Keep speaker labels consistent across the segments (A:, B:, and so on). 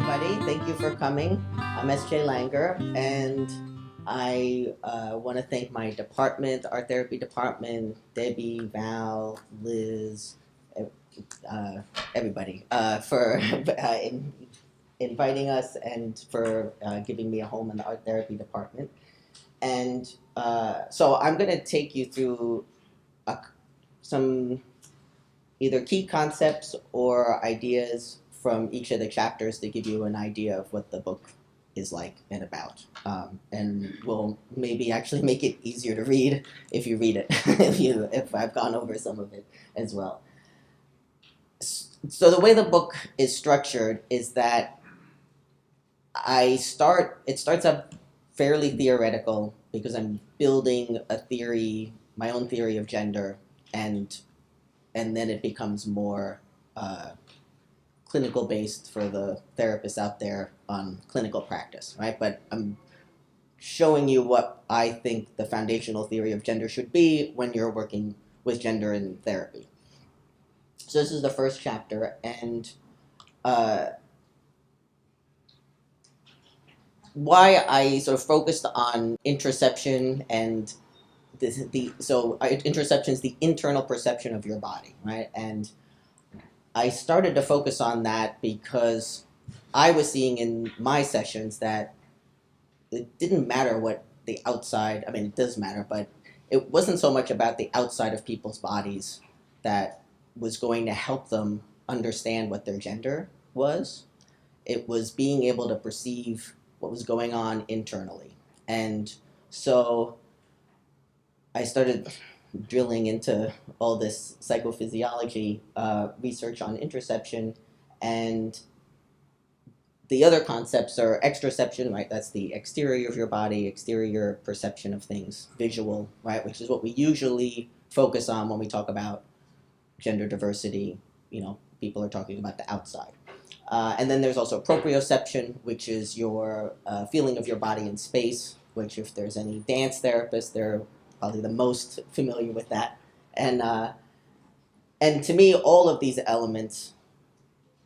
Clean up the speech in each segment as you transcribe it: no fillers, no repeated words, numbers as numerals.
A: everybody. Thank you for coming. I'm S.J. Langer, and I want to thank my department, our therapy department, Debbie, Val, Liz, everybody, for inviting us and for giving me a home in the art therapy department. And so I'm going to take you through some either key concepts or ideas from each of the chapters to give you an idea of what the book is like and about. And we'll maybe actually make it easier to read if you read it, if I've gone over some of it as well. So the way the book is structured is that it starts up fairly theoretical because I'm building a theory, my own theory of gender, and then it becomes more clinical based for the therapists out there on clinical practice, right? But I'm showing you what I think the foundational theory of gender should be when you're working with gender in therapy. So this is the first chapter, and why I sort of focused on interoception and interoception is the internal perception of your body, right? And I started to focus on that because I was seeing in my sessions that it didn't matter what the outside, I mean, it does matter, but it wasn't so much about the outside of people's bodies that was going to help them understand what their gender was. It was being able to perceive what was going on internally. And so I started drilling into all this psychophysiology research on interoception, and the other concepts are exteroception, right? That's the exterior of your body, exterior perception of things, visual, right? Which is what we usually focus on when we talk about gender diversity. You know, people are talking about the outside. And then there's also proprioception, which is your feeling of your body in space, which if there's any dance therapists, they're probably the most familiar with that. And to me, all of these elements,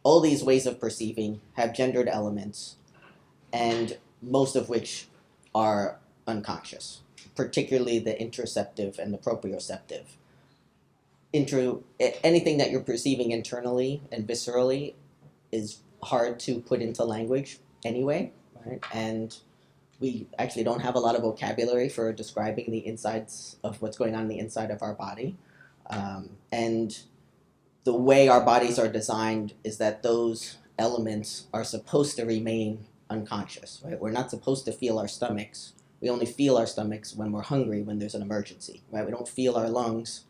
A: all these ways of perceiving have gendered elements, and most of which are unconscious, particularly the interoceptive and the proprioceptive. Anything that you're perceiving internally and viscerally is hard to put into language anyway, right? And we actually don't have a lot of vocabulary for describing the insides of what's going on in the inside of our body. And the way our bodies are designed is that those elements are supposed to remain unconscious, right? We're not supposed to feel our stomachs. We only feel our stomachs when we're hungry, when there's an emergency, right? We don't feel our lungs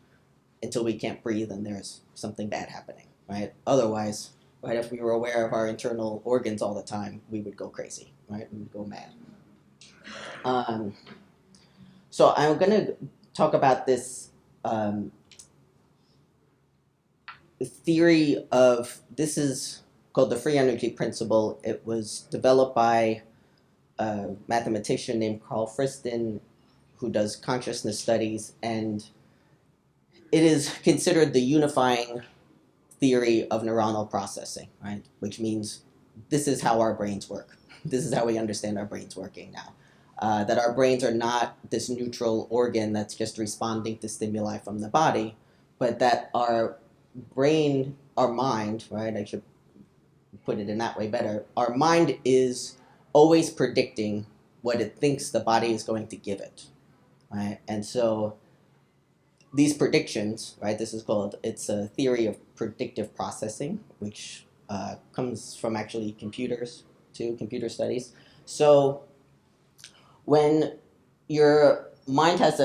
A: until we can't breathe and there's something bad happening, right? Otherwise, right, if we were aware of our internal organs all the time, we would go crazy, right? We would go mad. So I'm going to talk about this theory of, this is called the free energy principle. It was developed by a mathematician named Carl Friston, who does consciousness studies, and it is considered the unifying theory of neuronal processing, right? Which means this is how our brains work. This is how we understand our brains working now. That our brains are not this neutral organ that's just responding to stimuli from the body, but that our brain, our mind, right? I should put it in that way better. Our mind is always predicting what it thinks the body is going to give it, right? And so these predictions, right? It's a theory of predictive processing, which comes from actually computers too, computer studies. So when your mind has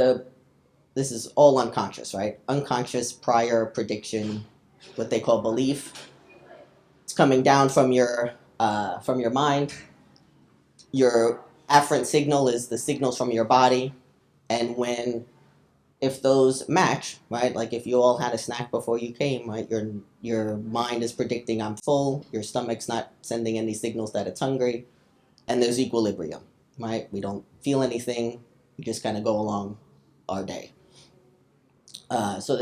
A: this is all unconscious, right? Unconscious prior prediction, what they call belief. It's coming down from your mind. Your afferent signal is the signals from your body, and if those match, right? Like if you all had a snack before you came, right? Your mind is predicting I'm full. Your stomach's not sending any signals that it's hungry, and there's equilibrium, right? We don't feel anything. We just kind of go along our day. So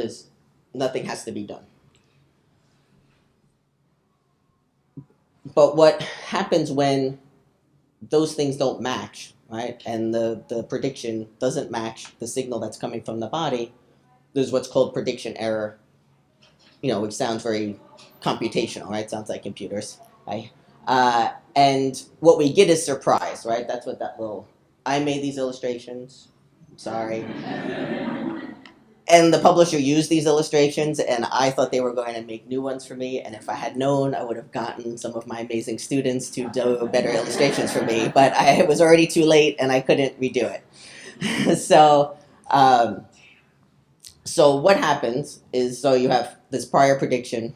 A: nothing has to be done. But what happens when those things don't match, right? And the prediction doesn't match the signal that's coming from the body. There's what's called prediction error, which sounds very computational, right? Sounds like computers. Right? And what we get is surprise, right? That's what that little. I made these illustrations. Sorry. And the publisher used these illustrations, and I thought they were going to make new ones for me. And if I had known, I would have gotten some of my amazing students to do better illustrations for me. But it was already too late, and I couldn't redo it. So what happens is, so you have this prior prediction.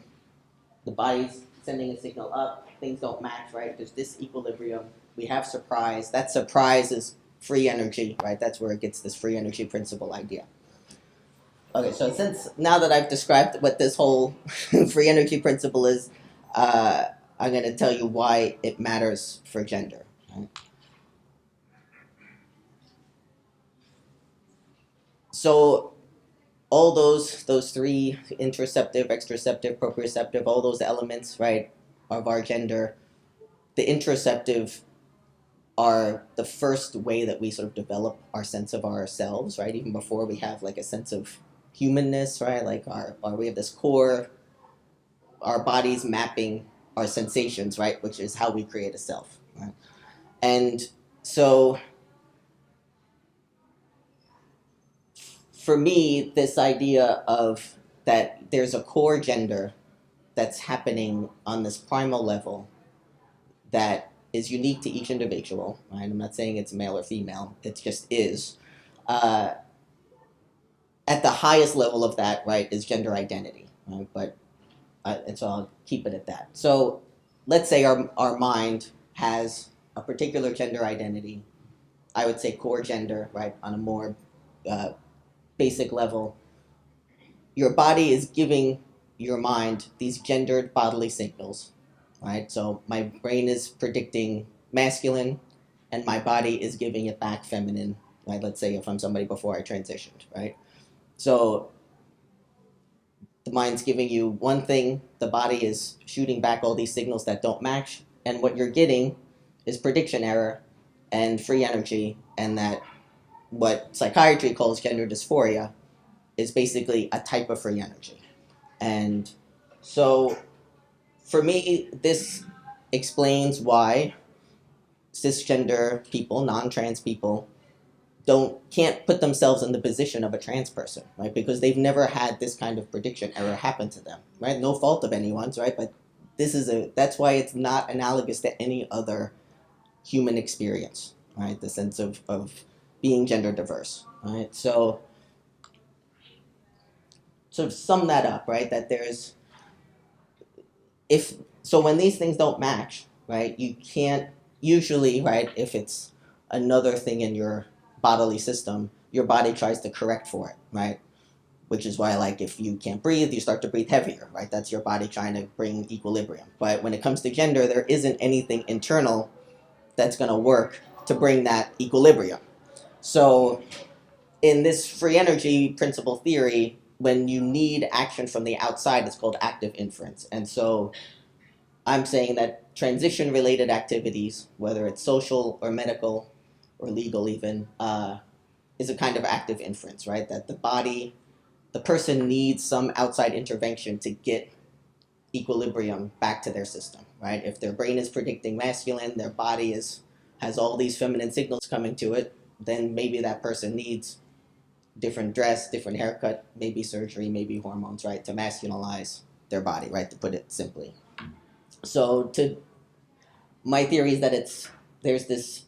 A: The body's sending a signal up. Things don't match, right? There's disequilibrium. We have surprise. That surprise is free energy, right? That's where it gets this free energy principle idea. Okay, so now that I've described what this whole free energy principle is, I'm going to tell you why it matters for gender. Right? So all those three, interoceptive, exteroceptive, proprioceptive, all those elements, right, of our gender, the interoceptive are the first way that we sort of develop our sense of ourselves, right? Even before we have like a sense of humanness, right? Like we have this core, our bodies mapping our sensations, right? Which is how we create a self, right? And so for me, this idea of that there's a core gender that's happening on this primal level that is unique to each individual, right? I'm not saying it's male or female, it just is. At the highest level of that, right, is gender identity, right? And so I'll keep it at that. So let's say our mind has a particular gender identity. I would say core gender, right, on a more basic level. Your body is giving your mind these gendered bodily signals, right? So my brain is predicting masculine, and my body is giving it back feminine, right? Let's say if I'm somebody before I transitioned, right? So the mind's giving you one thing, the body is shooting back all these signals that don't match, and what you're getting is prediction error and free energy, and that what psychiatry calls gender dysphoria is basically a type of free energy. And so for me, this explains why cisgender people, non-trans people, can't put themselves in the position of a trans person, right? Because they've never had this kind of prediction error happen to them, right? No fault of anyone's, right? But that's why it's not analogous to any other human experience, right? The sense of being gender diverse, right? So to sum that up, right? That when these things don't match, right? You can't usually, right? If it's another thing in your bodily system, your body tries to correct for it, right? Which is why, like, if you can't breathe, you start to breathe heavier, right? That's your body trying to bring equilibrium. But when it comes to gender, there isn't anything internal that's going to work to bring that equilibrium. So in this free energy principle theory, when you need action from the outside, it's called active inference. And so I'm saying that transition-related activities, whether it's social or medical or legal even, is a kind of active inference, right? That the person needs some outside intervention to get equilibrium back to their system, right? If their brain is predicting masculine, their body has all these feminine signals coming to it, then maybe that person needs different dress, different haircut, maybe surgery, maybe hormones, right? To masculinize their body, right? To put it simply. So my theory is that there's this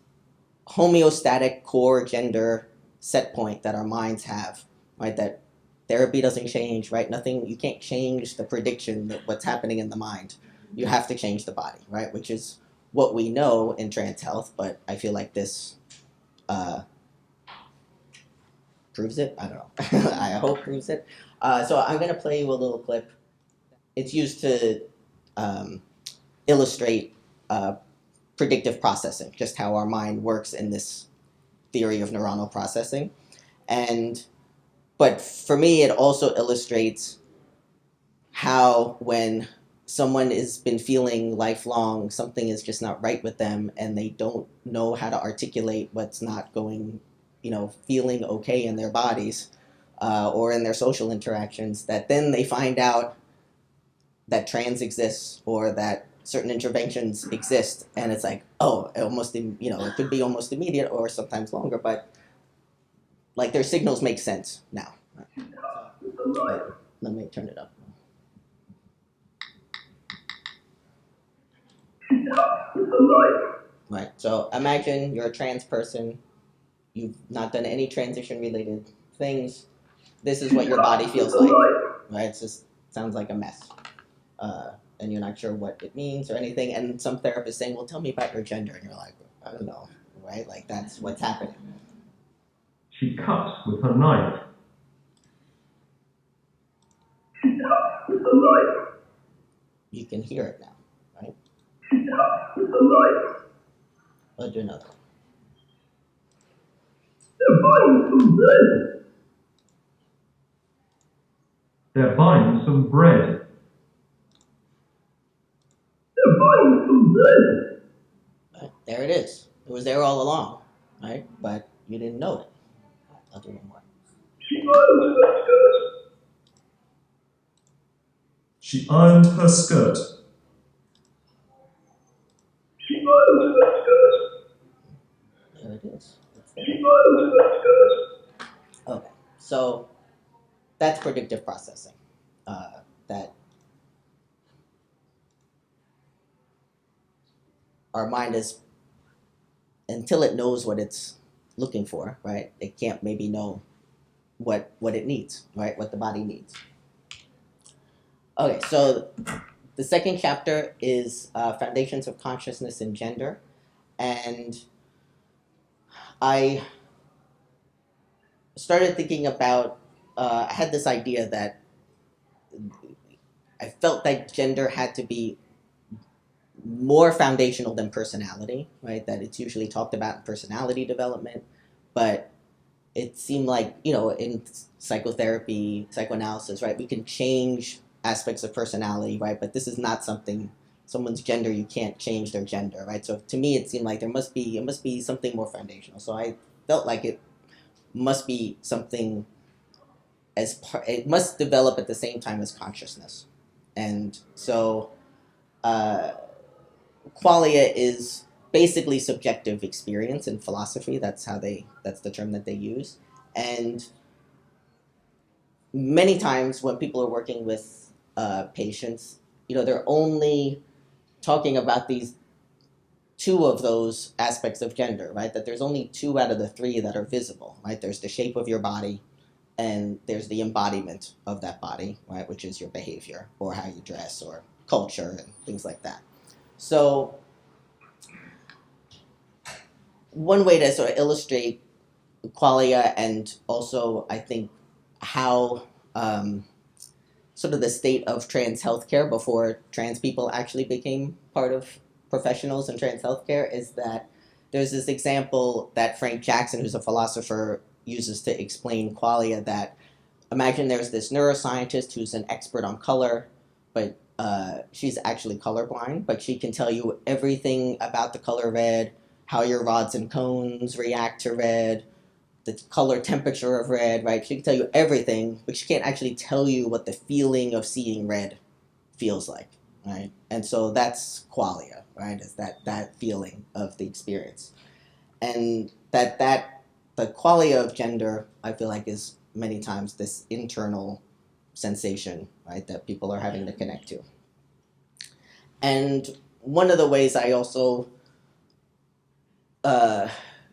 A: homeostatic core gender set point that our minds have, right? That therapy doesn't change, right? Nothing, you can't change the prediction that what's happening in the mind. You have to change the body, right? Which is what we know in trans health, but I feel like this proves it. I don't know. I hope proves it. So I'm going to play you a little clip. It's used to illustrate predictive processing, just how our mind works in this theory of neuronal processing. But for me, it also illustrates how when someone has been feeling lifelong something is just not right with them, and they don't know how to articulate what's not going, feeling okay in their bodies, or in their social interactions, that then they find out that trans exists or that certain interventions exist, and it's like, oh, almost, it could be almost immediate or sometimes longer, but like their signals make sense now. But let me turn it up. Right, so imagine you're a trans person, you've not done any transition related things, this is what your body feels like, right? It just sounds like a mess. And you're not sure what it means or anything, and some therapist saying, well, tell me about your gender, and you're like, I don't know, right? Like, that's what's happening.
B: She cuts with her knife.
A: You can hear it now, right? I'll do another one.
B: They're buying some bread.
A: Right, there it is. It was there all along, right? But you didn't know it. I'll do one more.
B: She ironed her skirt.
A: There it is. Okay, so that's predictive processing. That our mind is, until it knows what it's looking for, right? It can't maybe know what it needs, right? What the body needs. Okay, so the second chapter is Foundations of Consciousness and Gender, and I started thinking about, I had this idea that I felt that gender had to be more foundational than personality, right? That it's usually talked about in personality development, but it seemed like, in psychotherapy, psychoanalysis, right, we can change aspects of personality, right? But this is not something, someone's gender, you can't change their gender, right? So to me, it seemed like it must be something more foundational. So I felt like it must be something it must develop at the same time as consciousness. And so qualia is basically subjective experience in philosophy. That's the term that they use. And many times when people are working with patients, they're only talking about these two of those aspects of gender, right? That there's only two out of the three that are visible, right? There's the shape of your body, and there's the embodiment of that body, right? Which is your behavior or how you dress or culture and things like that. So one way to sort of illustrate qualia, and also I think how sort of the state of trans healthcare before trans people actually became part of professionals in trans healthcare, is that there's this example that Frank Jackson, who's a philosopher, uses to explain qualia, that imagine there's this neuroscientist who's an expert on color, but she's actually colorblind, but she can tell you everything about the color red, how your rods and cones react to red, the color temperature of red, right? She can tell you everything, but she can't actually tell you what the feeling of seeing red feels like, right? And so that's qualia, right? Is that feeling of the experience. And the qualia of gender, I feel like, is many times this internal sensation, right, that people are having to connect to. And one of the ways I also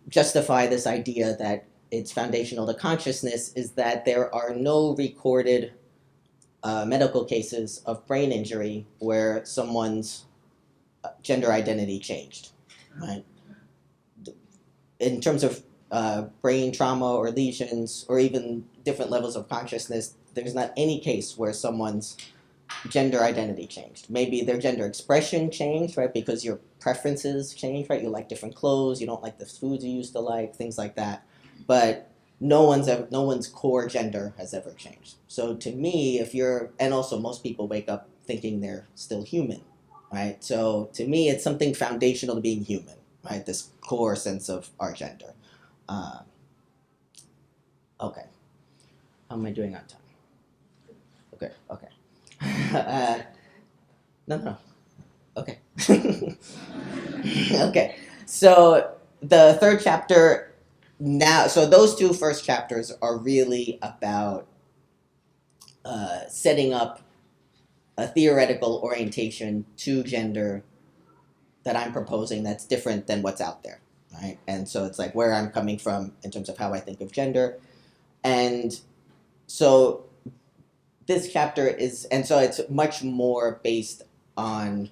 A: justify this idea that it's foundational to consciousness is that there are no recorded medical cases of brain injury where someone's gender identity changed, right? In terms of brain trauma or lesions or even different levels of consciousness, there's not any case where someone's gender identity changed. Maybe their gender expression changed, right? Because your preferences changed, right? You like different clothes, you don't like the foods you used to like, things like that. But no one's core gender has ever changed. So to me, and also most people wake up thinking they're still human, right? So to me, it's something foundational to being human, right? This core sense of our gender. Okay. How am I doing on time? Okay, okay. No. Okay. Okay. So the third chapter now, so those two first chapters are really about setting up a theoretical orientation to gender that I'm proposing that's different than what's out there, right? And so it's like where I'm coming from in terms of how I think of gender. And so this chapter is, and so it's much more based on,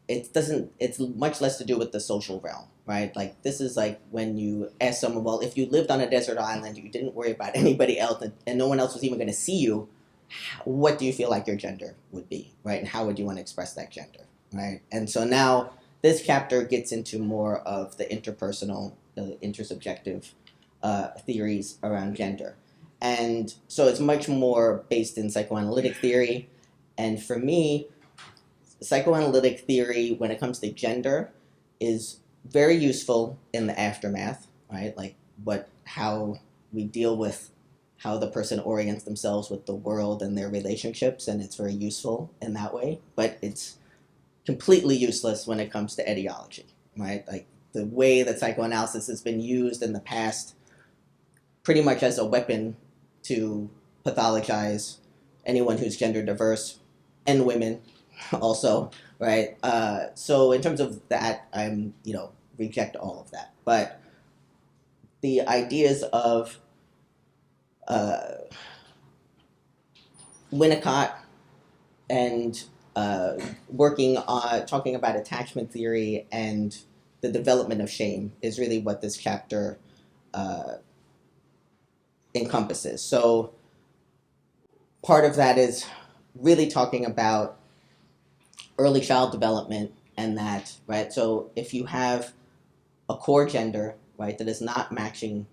A: it's much less to do with the social realm, right? Like this is like when you ask someone, well, if you lived on a desert island, you didn't worry about anybody else, and no one else was even going to see you, what do you feel like your gender would be, right? And how would you want to express that gender, right? And so now this chapter gets into more of the interpersonal, the intersubjective theories around gender. And so it's much more based in psychoanalytic theory. And for me, psychoanalytic theory, when it comes to gender, is very useful in the aftermath, right? Like how we deal with how the person orients themselves with the world and their relationships, and it's very useful in that way. But it's completely useless when it comes to etiology, right? Like the way that psychoanalysis has been used in the past, pretty much as a weapon to pathologize anyone who's gender diverse and women also, right? So in terms of that, reject all of that. But the ideas of Winnicott and talking about attachment theory and the development of shame is really what this chapter encompasses. So part of that is really talking about early child development and that, right? So if you have a core gender, right, that is not matching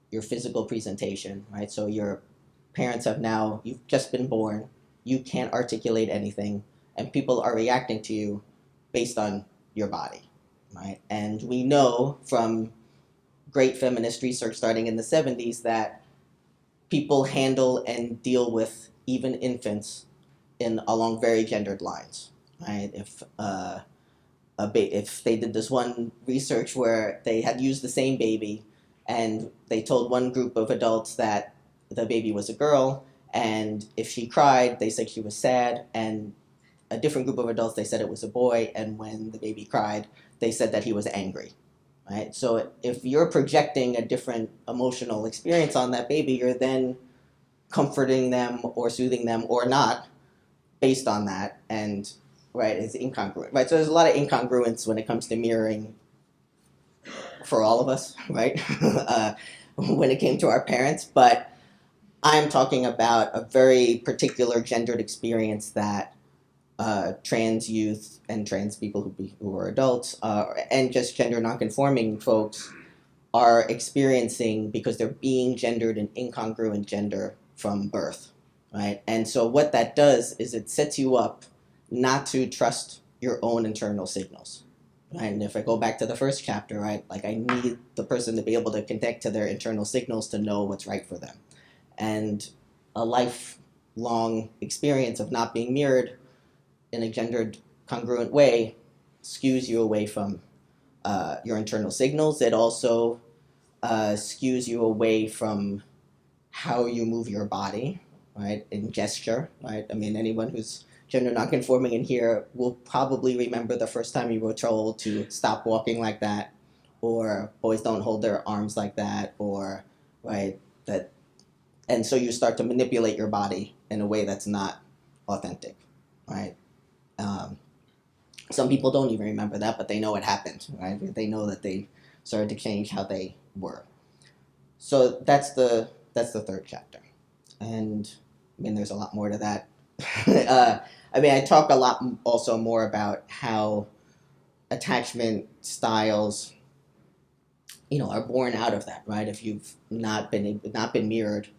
A: your physical presentation, right? So your parents you've just been born, you can't articulate anything, and people are reacting to you based on your body, right? And we know from great feminist research starting in the 70s that people handle and deal with even infants along very gendered lines, right? If they did this one research where they had used the same baby and they told one group of adults that the baby was a girl, and if she cried, they said she was sad, and a different group of adults, they said it was a boy, and when the baby cried, they said that he was angry, right? So if you're projecting a different emotional experience on that baby, you're then comforting them or soothing them or not based on that, and right, it's incongruent, right? So there's a lot of incongruence when it comes to mirroring for all of us, right? When it came to our parents, but I'm talking about a very particular gendered experience that trans youth and trans people who are adults and just gender nonconforming folks are experiencing because they're being gendered in incongruent gender from birth, right? And so what that does is it sets you up not to trust your own internal signals, right? And if I go back to the first chapter, right, like I need the person to be able to connect to their internal signals to know what's right for them. And a lifelong experience of not being mirrored in a gendered congruent way skews you away from your internal signals. It also skews you away from how you move your body, right, in gesture, right? I mean, anyone who's gender nonconforming in here will probably remember the first time you were told to stop walking like that, or boys don't hold their arms like that, or, right, that, and so you start to manipulate your body in a way that's not authentic, right? Some people don't even remember that, but they know it happened, right? They know that they started to change how they were. So that's the third chapter, and I mean, there's a lot more to that. I mean, I talk a lot also more about how attachment styles, are born out of that, right? If you've not been mirrored,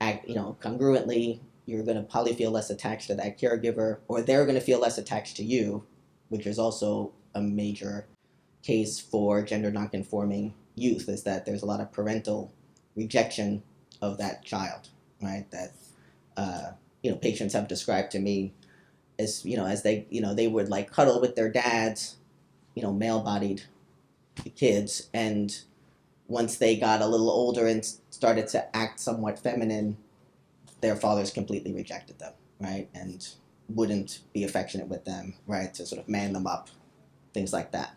A: congruently you're going to probably feel less attached to that caregiver, or they're going to feel less attached to you, which is also a major case for gender nonconforming youth, is that there's a lot of parental rejection of that child, right? That patients have described to me as as they would like cuddle with their dads, male-bodied kids, and once they got a little older and started to act somewhat feminine, their fathers completely rejected them, right? And wouldn't be affectionate with them, right? To sort of man them up, things like that.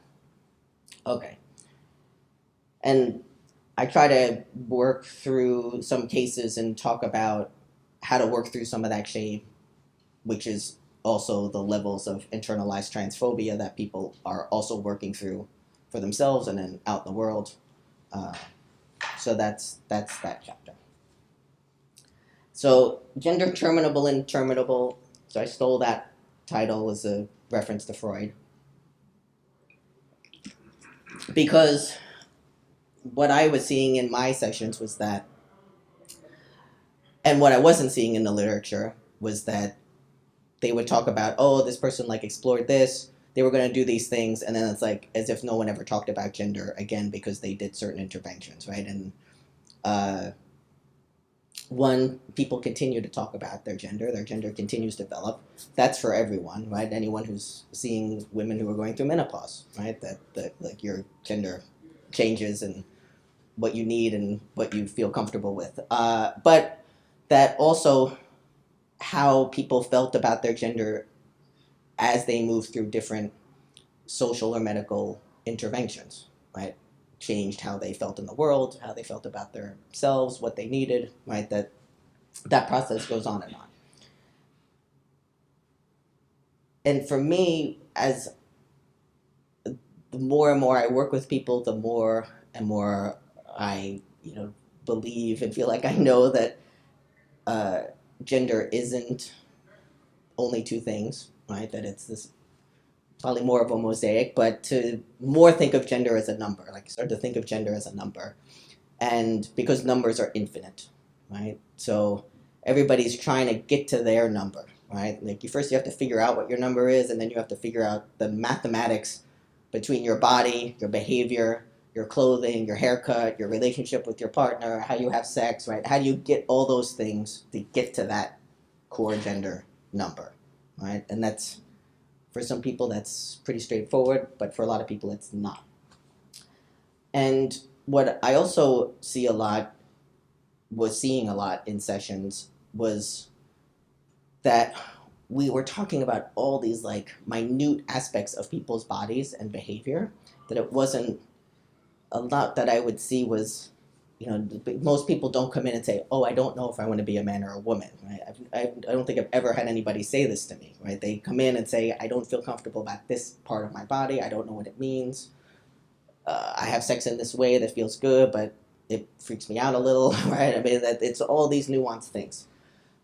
A: Okay. And I try to work through some cases and talk about how to work through some of that shame, which is also the levels of internalized transphobia that people are also working through for themselves and then out in the world. So that's that chapter. So gender terminable and terminable. So I stole that title as a reference to Freud, because what I was seeing in my sessions was that, and what I wasn't seeing in the literature was that they would talk about, oh, this person like explored this, they were going to do these things, and then it's like as if no one ever talked about gender again because they did certain interventions, right? And people continue to talk about their gender continues to develop. That's for everyone, right? Anyone who's seeing women who are going through menopause, right? That like your gender changes and what you need and what you feel comfortable with. But that also how people felt about their gender as they moved through different social or medical interventions, right? Changed how they felt in the world, how they felt about themselves, what they needed, right? That process goes on and on. And for me, as the more and more I work with people, the more and more I, believe and feel like I know that gender isn't only two things, right? That it's this probably more of a mosaic, but to more think of gender as a number, like start to think of gender as a number. And because numbers are infinite, right? So everybody's trying to get to their number, right? Like you have to figure out what your number is, and then you have to figure out the mathematics between your body, your behavior, your clothing, your haircut, your relationship with your partner, how you have sex, right? How do you get all those things to get to that core gender number, right? And that's, for some people, that's pretty straightforward, but for a lot of people, it's not. And what I also was seeing a lot in sessions was that we were talking about all these like minute aspects of people's bodies and behavior, that it wasn't a lot that I would see was, most people don't come in and say, oh, I don't know if I want to be a man or a woman, right? I don't think I've ever had anybody say this to me, right? They come in and say, I don't feel comfortable about this part of my body, I don't know what it means. I have sex in this way that feels good, but it freaks me out a little, right? I mean, that it's all these nuanced things.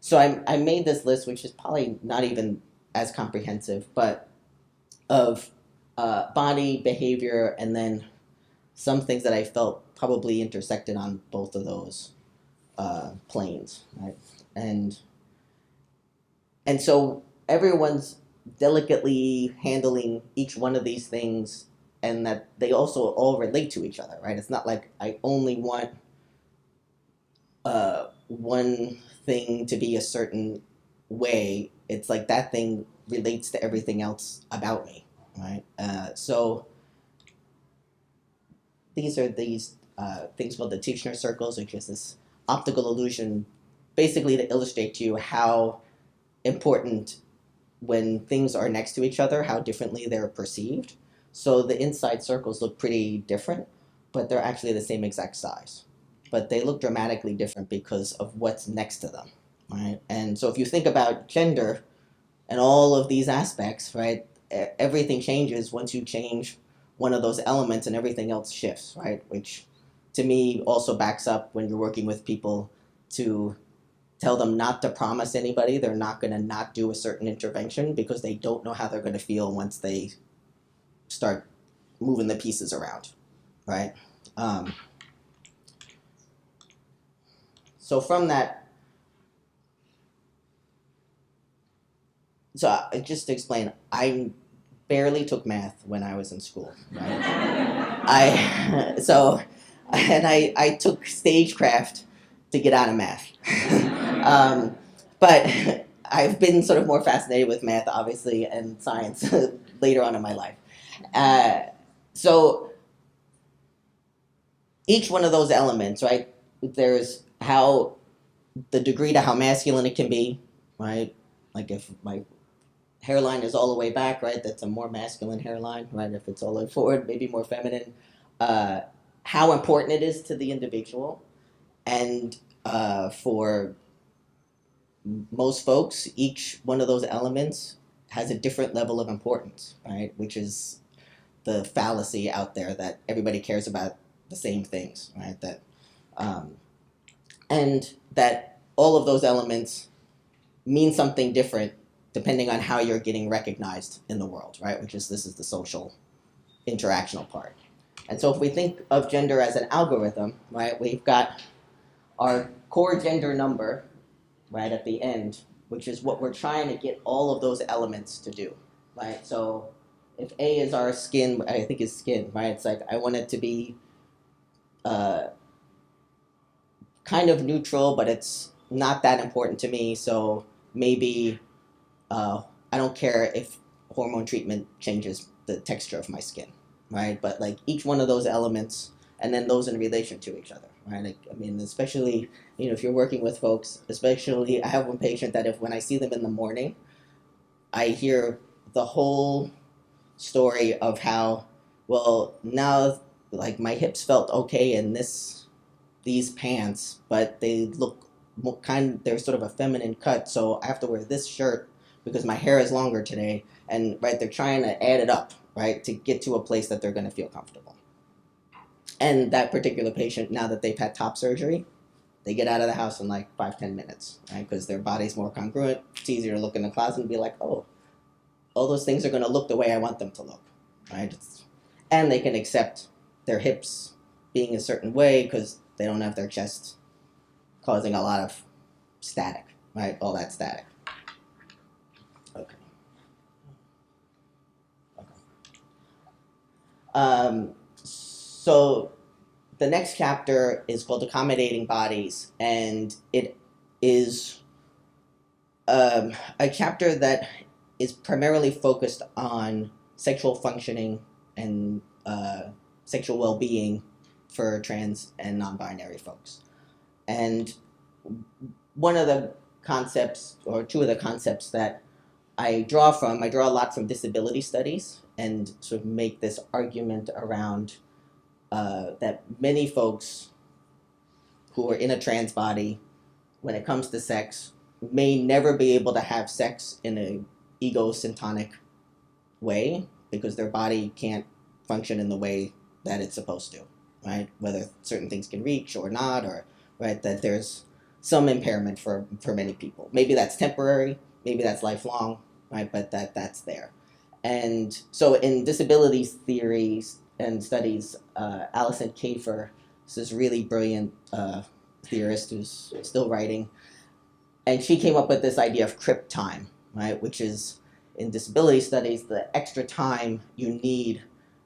A: So I made this list, which is probably not even as comprehensive, but of body, behavior, and then some things that I felt probably intersected on both of those planes, right? And so everyone's delicately handling each one of these things, and that they also all relate to each other, right? It's not like I only want one thing to be a certain way. It's like that thing relates to everything else about me, right? So these are these things called the Teichner circles, which is this optical illusion, basically to illustrate to you how important, when things are next to each other, how differently they're perceived. So the inside circles look pretty different, but they're actually the same exact size. But they look dramatically different because of what's next to them, right? And so if you think about gender and all of these aspects, right, everything changes once you change one of those elements, and everything else shifts, right? Which to me also backs up when you're working with people to tell them not to promise anybody they're not going to not do a certain intervention, because they don't know how they're going to feel once they start moving the pieces around, right? So from that, just to explain, I barely took math when I was in school. Right? I took stagecraft to get out of math. But I've been sort of more fascinated with math, obviously, and science later on in my life. So each one of those elements, right? There's how the degree to how masculine it can be, right? Like if my hairline is all the way back, right? That's a more masculine hairline, right? If it's all the way forward, maybe more feminine. Uh, how important it is to the individual, and for most folks, each one of those elements has a different level of importance, right? Which is the fallacy out there that everybody cares about the same things, right? Um, and that all of those elements mean something different depending on how you're getting recognized in the world, right? This is the social interactional part. And so if we think of gender as an algorithm, right, we've got our core gender number, right, at the end, which is what we're trying to get all of those elements to do, right? So if A is our skin, I think it's skin, right? It's like I want it to be kind of neutral, but it's not that important to me. So maybe I don't care if hormone treatment changes the texture of my skin, right? But like each one of those elements, and then those in relation to each other, right? Like, I mean, especially, if you're working with folks, especially, I have one patient that when I see them in the morning, I hear the whole story of how, well, now, like, my hips felt okay in these pants, but they look they're sort of a feminine cut, so I have to wear this shirt because my hair is longer today, and right, they're trying to add it up, right, to get to a place that they're going to feel comfortable. And that particular patient, now that they've had top surgery, they get out of the house in like 5-10 minutes, right, because their body's more congruent. It's easier to look in the closet and be like, oh, all those things are going to look the way I want them to look, right? And they can accept their hips being a certain way because they don't have their chest causing a lot of static, right? All that static. Okay. So the next chapter is called Accommodating Bodies, and it is a chapter that is primarily focused on sexual functioning and sexual well-being for trans and non-binary folks. And one of the concepts, or two of the concepts that I draw a lot from disability studies, and sort of make this argument around that many folks who are in a trans body, when it comes to sex, may never be able to have sex in an egosyntonic way because their body can't function in the way that it's supposed to, right? Whether certain things can reach or not, or right, that there's some impairment for many people. Maybe that's temporary, maybe that's lifelong, right? But that's there. And so in disability theories and studies, Alison Kafer is this really brilliant theorist who's still writing, and she came up with this idea of crip time, right? Which is, in disability studies, the extra time you need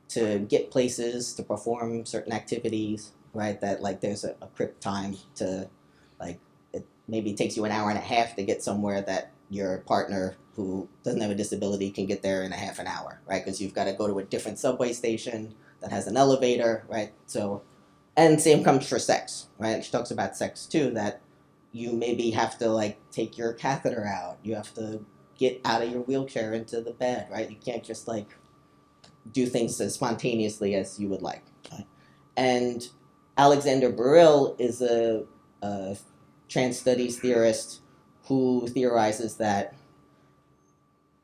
A: to get places, to perform certain activities, right? That like there's a crip time to, like, it maybe takes you an hour and a half to get somewhere that your partner who doesn't have a disability can get there in a half an hour, right? Because you've got to go to a different subway station that has an elevator, right? So, and same comes for sex, right? She talks about sex too, that you maybe have to like take your catheter out. You have to get out of your wheelchair into the bed, right? You can't just like do things as spontaneously as you would like. Right? And Alexander Brill is a trans studies theorist who theorizes that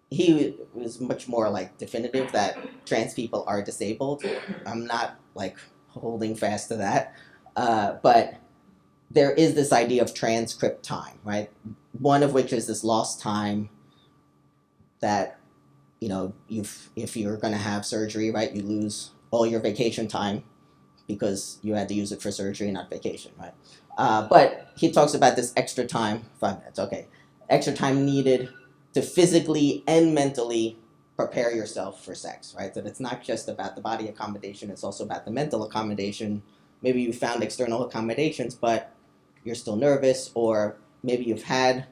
A: he was much more like definitive that trans people are disabled. I'm not like holding fast to that, but there is this idea of transcript time, right? One of which is this lost time that, if you're going to have surgery, right, you lose all your vacation time because you had to use it for surgery, not vacation, right? But he talks about this extra time, 5 minutes, okay, extra time needed to physically and mentally prepare yourself for sex, right? That it's not just about the body accommodation, it's also about the mental accommodation. Maybe you found external accommodations, but you're still nervous, or maybe you've had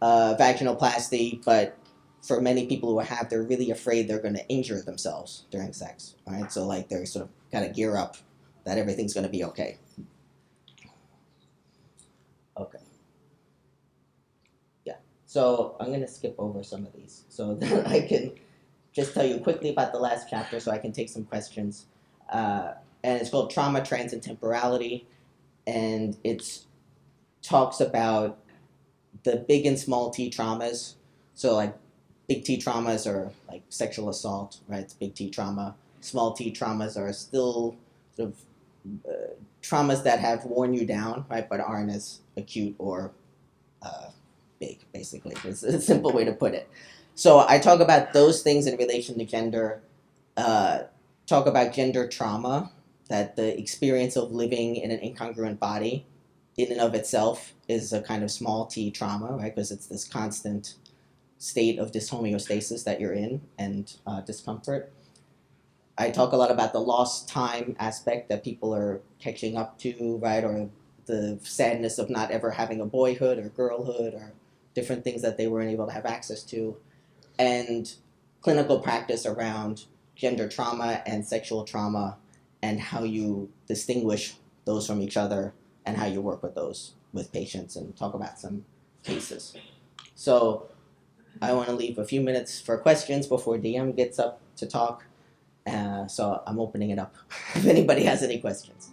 A: vaginoplasty, but for many people who have, they're really afraid they're going to injure themselves during sex, right? So like they're sort of got to gear up that everything's going to be okay. Okay. Yeah. So I'm going to skip over some of these so that I can just tell you quickly about the last chapter so I can take some questions. And it's called Trauma, Trans, and Temporality. And it talks about the big and small T traumas. So like big T traumas are like sexual assault, right? It's big T trauma. Small T traumas are still sort of traumas that have worn you down, right? But aren't as acute or big, basically. It's a simple way to put it. So I talk about those things in relation to gender, talk about gender trauma, that the experience of living in an incongruent body in and of itself is a kind of small T trauma, right? Because it's this constant state of dishomeostasis that you're in and discomfort. I talk a lot about the lost time aspect that people are catching up to, right? Or the sadness of not ever having a boyhood or girlhood or different things that they weren't able to have access to. And clinical practice around gender trauma and sexual trauma and how you distinguish those from each other and how you work with those with patients and talk about some cases. So I want to leave a few minutes for questions before DM gets up to talk. So I'm opening it up if anybody has any questions.